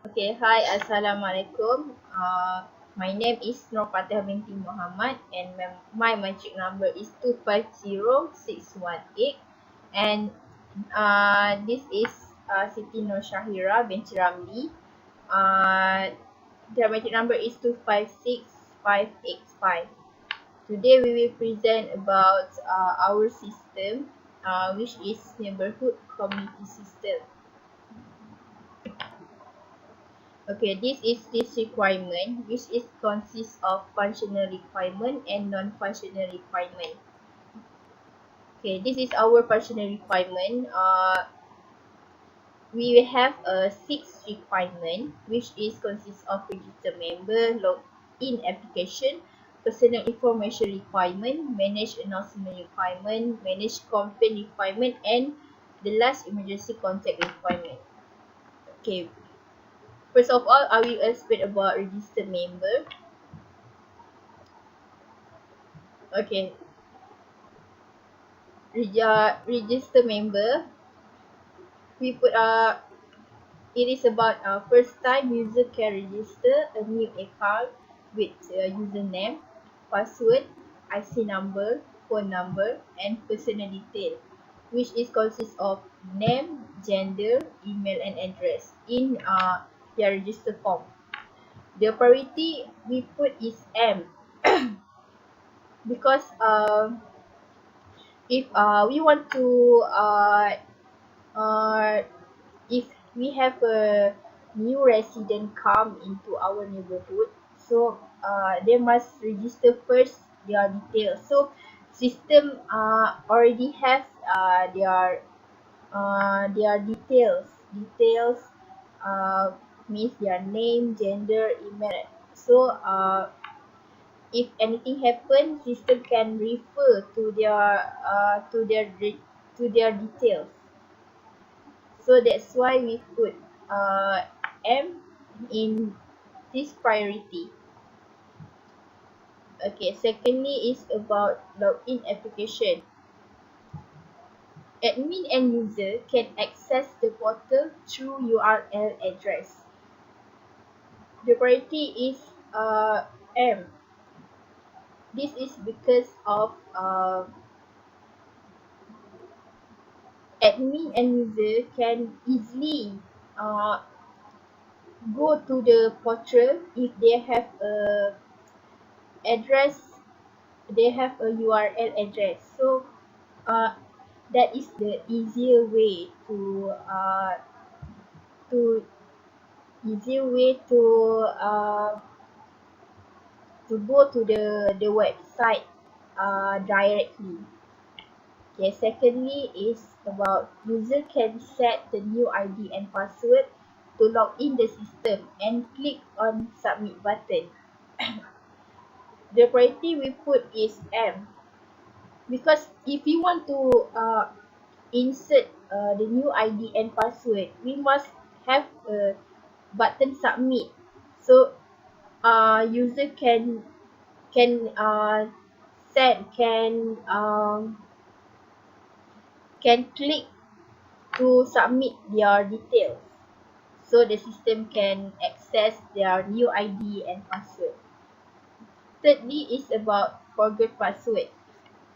Okay, hi, Assalamualaikum. My name is Nur Fatih binti Muhammad and my magic number is 250618, and this is Siti Nur Shahira binti Ramli. The magic number is 256585. Today we will present about our system, which is neighborhood community system. Okay, this is this requirement, which is consists of functional requirement and non-functional requirement. Okay, this is our functional requirement. We will have a 6 requirement, which is consists of register member, login application, personal information requirement, manage announcement requirement, manage complaint requirement, and the last emergency contact requirement. Okay, first of all, I will explain about register member. Okay, register member. We put it is about first time user can register a new account with username, password, IC number, phone number, and personal detail, which is consists of name, gender, email, and address in their register form. The priority we put is M because if we want to uh, if we have a new resident come into our neighborhood, so they must register first their details. So system already has their details uh, means their name, gender, email. So if anything happen, system can refer to their details. So that's why we put M in this priority. Okay, secondly is about login application. Admin and user can access the portal through URL address. The priority is M. This is because of admin and user can easily uh, go to the portal if they have a address, they have a URL address. So uh, that is the easier way to easier way to go to the website directly. Okay, secondly is about user can set the new ID and password to log in the system and click on submit button. The priority we put is M because if you want to insert the new ID and password, we must have a button submit. So user can send can click to submit their details. So the system can access their new ID and password. Thirdly is about forget password.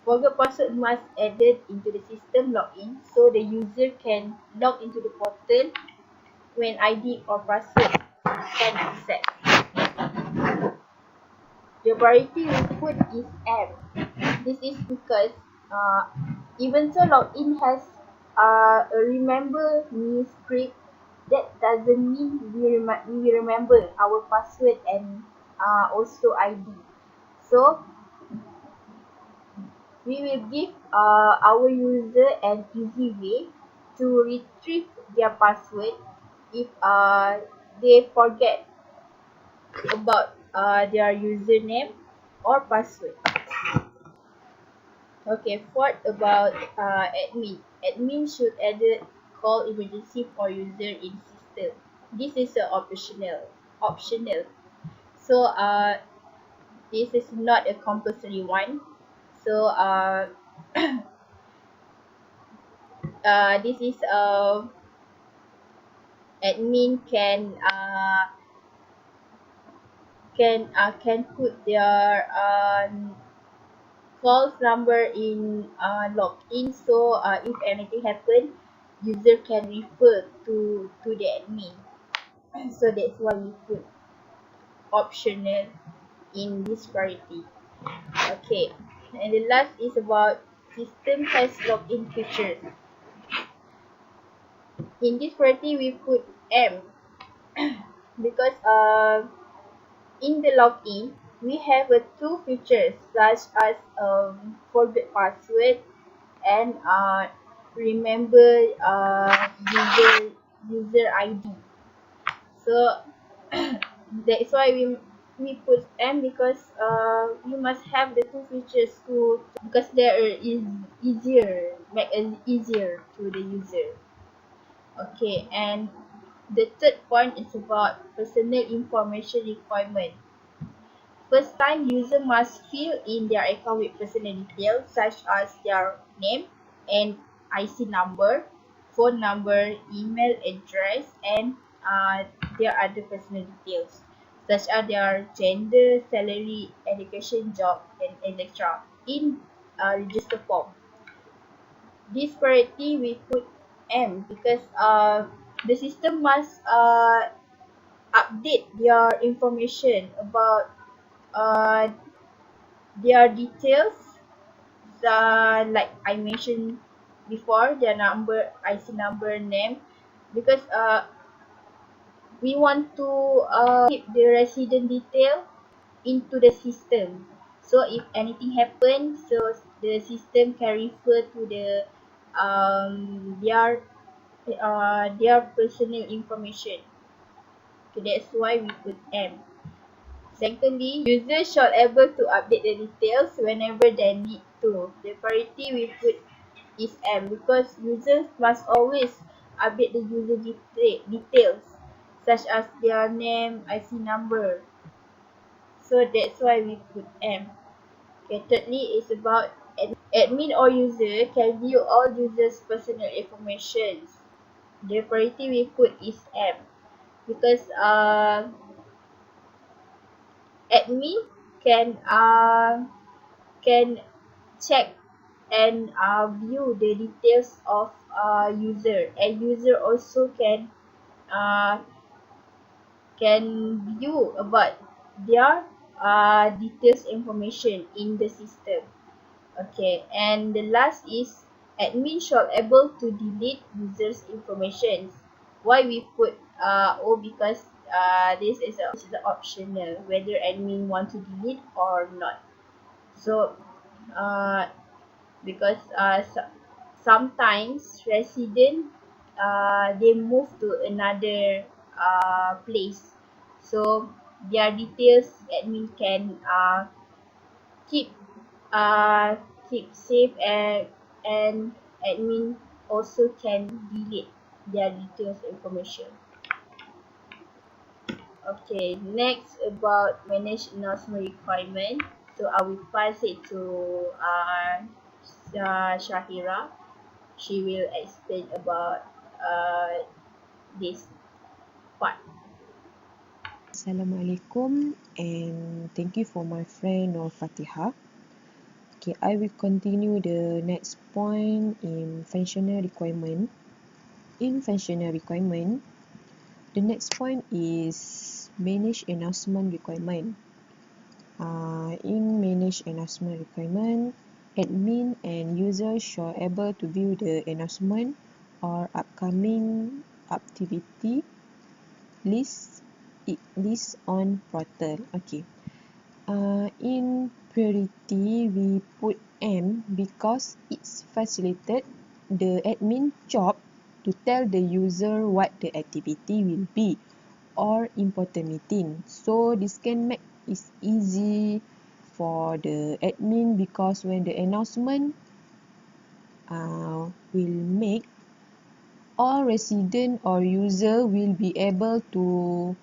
Forgot password must added into the system login so the user can log into the portal when ID or password can be set. The priority we put is M. This is because even so login has a remember me script, that doesn't mean we remember our password and also ID. So we will give our user an easy way to retrieve their password if they forget about their username or password. Okay, fourth about admin. Admin should add call emergency for user in system. This is a optional. So this is not a compulsory one. So this is admin can put their calls number in login, so if anything happen, user can refer to the admin. So that's why we put optional in this priority. Okay, and the last is about system has login features. In this priority we put M because in the login we have two features such as forget password and remember user ID. So that's why we put M because we must have the two features to because they are easier, make it easier to the user. Okay, and the third point is about personal information requirement. First time, user must fill in their account with personal details such as their name and IC number, phone number, email address, and their other personal details such as their gender, salary, education, job, and etc. in register form. This priority we put M because the system must update their information about uh, their details, like I mentioned before, their number, IC number, name, because we want to keep the resident detail into the system. So if anything happens, so the system can refer to the their personal information. Okay, that's why we put M. Secondly, users shall able to update the details whenever they need to. The priority we put is M because users must always update the user details such as their name, IC number. So that's why we put M. Okay, thirdly is about admin or user can view all users' personal information. The priority we put is M because admin can check and view the details of user, and user also uh, can view about their details information in the system. Okay, and the last is admin shall able to delete users information. Why we put O because this is the optional whether admin want to delete or not. So uh, because sometimes resident they move to another place, so their details admin can keep uh, keep safe, and admin also can delete their details information. Okay, next about manage announcement requirement. So I will pass it to Shahira. She will explain about this part. Assalamualaikum and thank you for my friend or Fatiha. Okay, I will continue the next point in functional requirement. In functional requirement, the next point is manage announcement requirement. In manage announcement requirement, admin and users shall able to view the announcement or upcoming activity list on portal. Okay. In priority, we put M because it's facilitated the admin job to tell the user what the activity will be or important meeting. So this can make it easy for the admin because when the announcement will make, all resident or user will be able to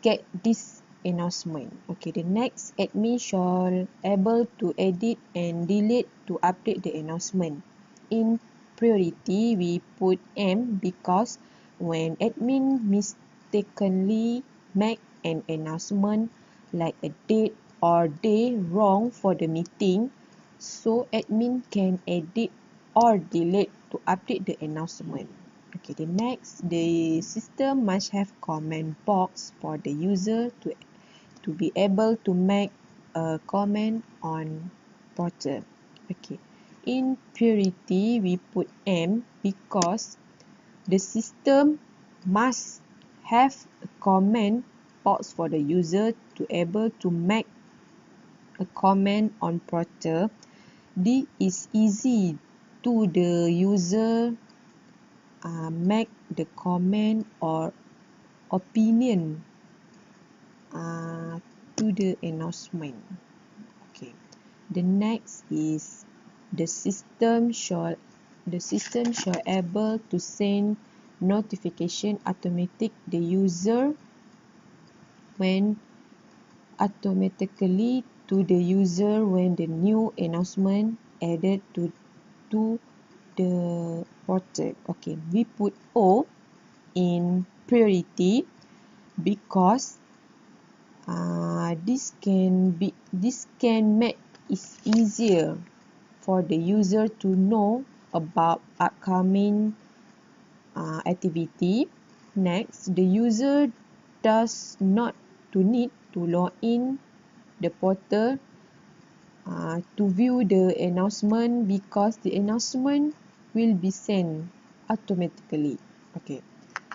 get this announcement. Okay, the next, admin shall able to edit and delete to update the announcement. In priority, we put M because when admin mistakenly make an announcement like a date or day wrong for the meeting, so admin can edit or delete to update the announcement. Okay, the next, the system must have comment box for the user to be able to make a comment on portal. Okay, in priority we put M because the system must have a comment box for the user to able to make a comment on portal. This is easy to the user make the comment or opinion to the announcement. Okay. The next is the system shall able to send notification automatic the user when automatically to the user when the new announcement added to the portal. Okay, we put O in priority because this can make it easier for the user to know about upcoming activity. Next, the user does not to need to log in the portal to view the announcement because the announcement will be sent automatically. Okay.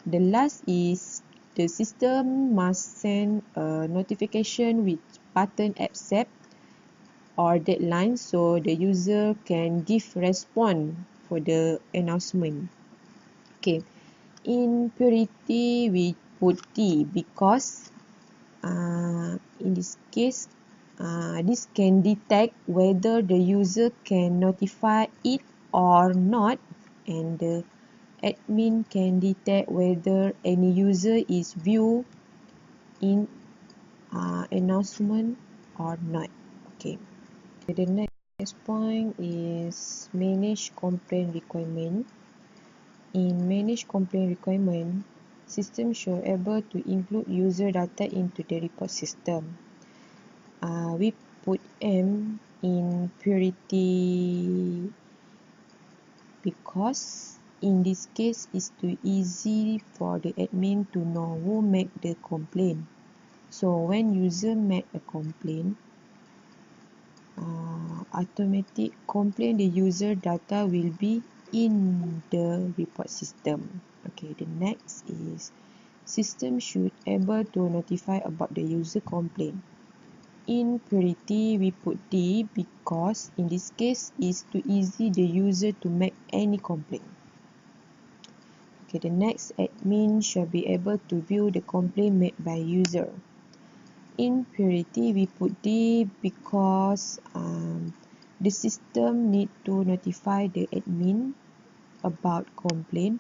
The last is the system must send a notification with button accept or deadline so the user can give response for the announcement. Okay, in priority we put D because in this case this can detect whether the user can notify it or not, and the admin can detect whether any user is view in announcement or not. Okay. The next point is manage complaint requirement. In manage complaint requirement, system should able to include user data into the report system. We put M in priority because in this case it's too easy for the admin to know who make the complaint. So when user make a complaint, automatic complaint the user data will be in the report system. Okay, the next is system should able to notify about the user complaint. In priority we put D because in this case it's too easy the user to make any complaint. Okay, the next, admin shall be able to view the complaint made by user. In priority we put D because the system need to notify the admin about complaint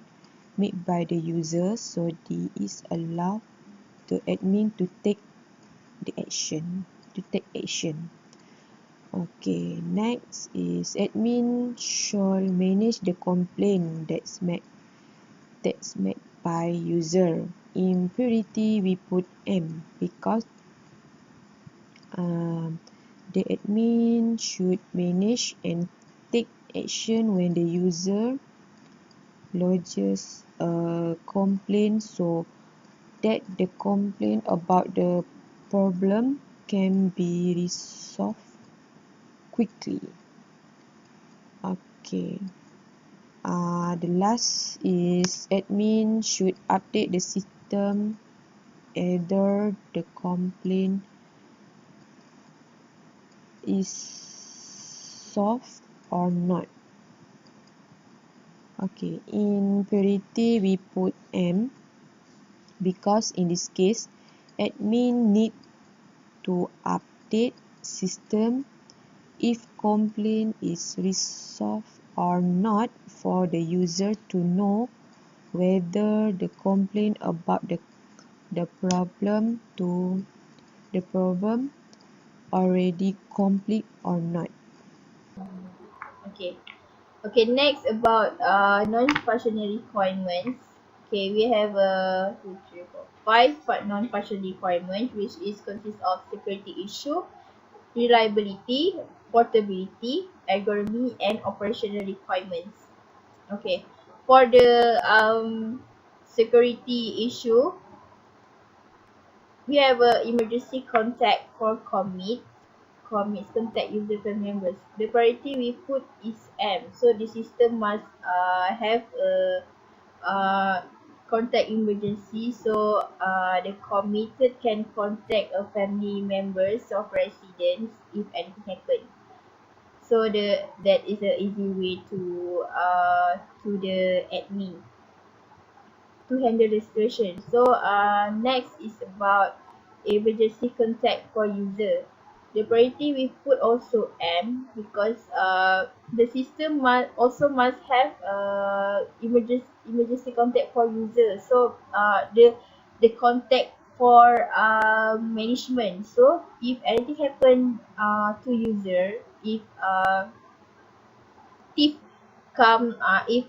made by the user, so D is allowed the admin to take action. Okay, next is admin shall manage the complaint that's made by user. In priority we put M because the admin should manage and take action when the user lodges a complaint so that the complaint about the problem can be resolved quickly. Okay. The last is admin should update the system either the complaint is solved or not. Okay, in priority we put M because in this case admin need to update system if complaint is resolved or not for the user to know whether the complaint about the problem already complete or not. Okay. Okay, next about non-functional requirements. Okay, we have a 2, 3, 4, 5 but non-partial requirement, which is consists of security issue, reliability, portability, ergonomy, and operational requirements. Okay, for the security issue, we have a emergency contact for commits contact user family members. The priority we put is M, so the system must have a uh, contact emergency, so the committed can contact a family members of residents if anything happen. So that is a easy way to the admin to handle the situation. So next is about emergency contact for user. The priority we put also M because the system must have emergency contact for user. So the contact for management. So if anything happen to user, if come if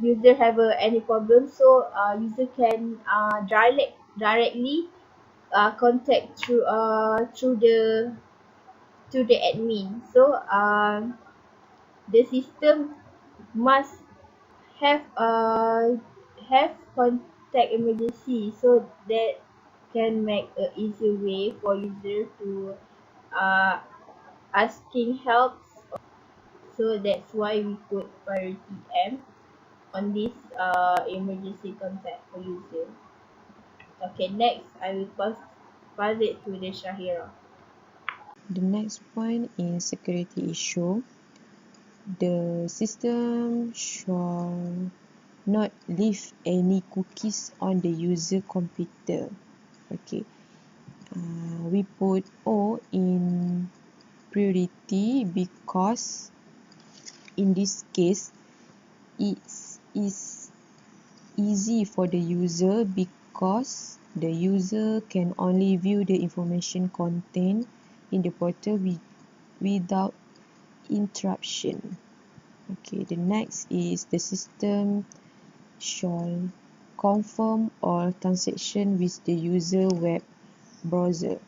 user have any problem, so user can directly contact through the admin. So the system must have have contact emergency, so that can make a easier way for user to uh, asking help. So that's why we put priority M on this emergency contact for user. Okay, next I will pass it to the Shahira. The next point is security issue. The system shall not leave any cookies on the user computer. Okay, we put O in priority because in this case it is easy for the user because the user can only view the information contained in the portal without interruption. Okay, the next is the system shall confirm all transaction with the user web browser.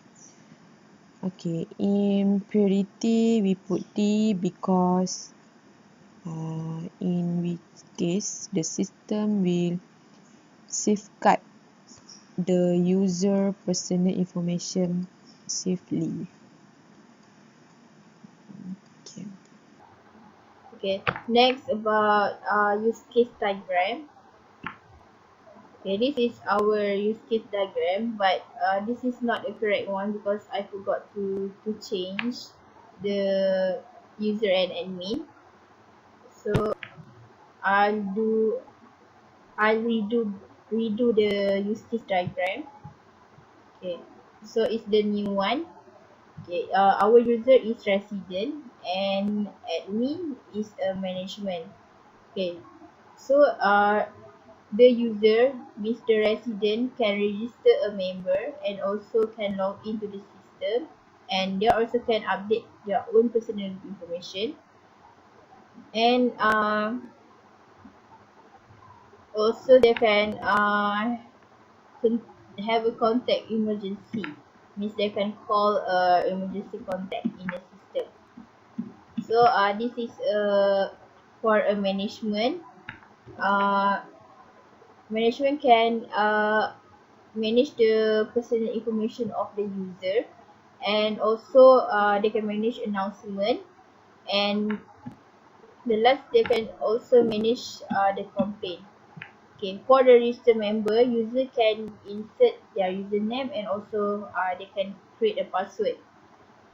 Okay, in priority we put D because in which case the system will safeguard the user personal information safely. Okay. Okay, next about use case diagram. Okay, this is our use case diagram, but this is not the correct one because I forgot to change the user and admin. So I'll do I'll redo the use case diagram. Okay, so it's the new one. Okay, our user is resident and admin is a management. Okay, so the user, Mr. Resident, can register a member and also can log into the system, and they also can update their own personal information, and also they can have a contact emergency. Means they can call emergency contact in the system. So this is for a management. Uh, Management can manage the personal information of the user, and also they can manage announcement, and the last they can also manage the complaint. Okay, for the register member, user can insert their username and also they can create a password.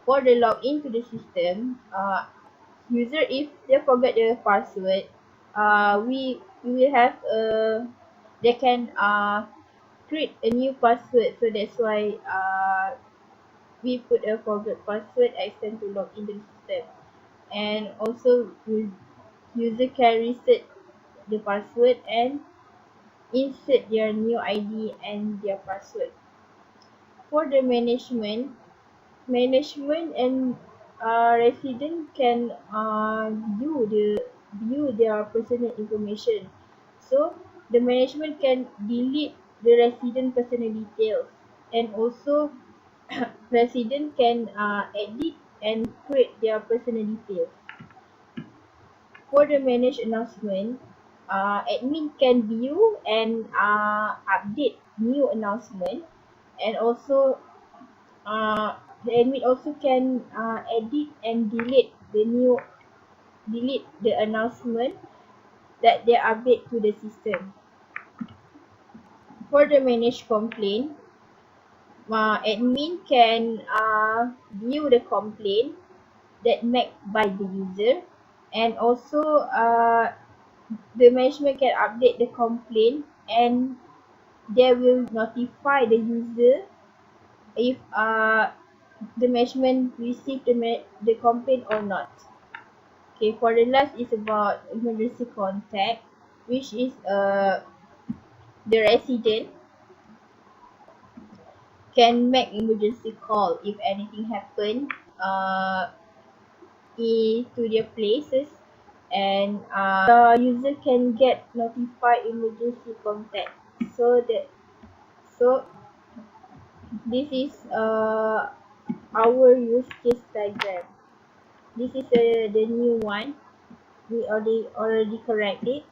For the login to the system, user if they forget the password, we will have they can create a new password. So that's why we put a forgot password extend to log into the system, and also user can reset the password and insert their new ID and their password. For the management and resident can view their personal information. So the management can delete the resident personal details, and also resident can edit and create their personal details. For the managed announcement, admin can view and update new announcement, and also the admin also can edit and delete the announcement that they update to the system. For the managed complaint, admin can view the complaint that made by the user, and also the management can update the complaint, and they will notify the user if the management received the complaint or not. Okay, for the last is about emergency contact, which is the resident can make emergency call if anything happen uh, to their places, and the user can get notified emergency contact. So this is our use case diagram. This is the new one. We already correct it.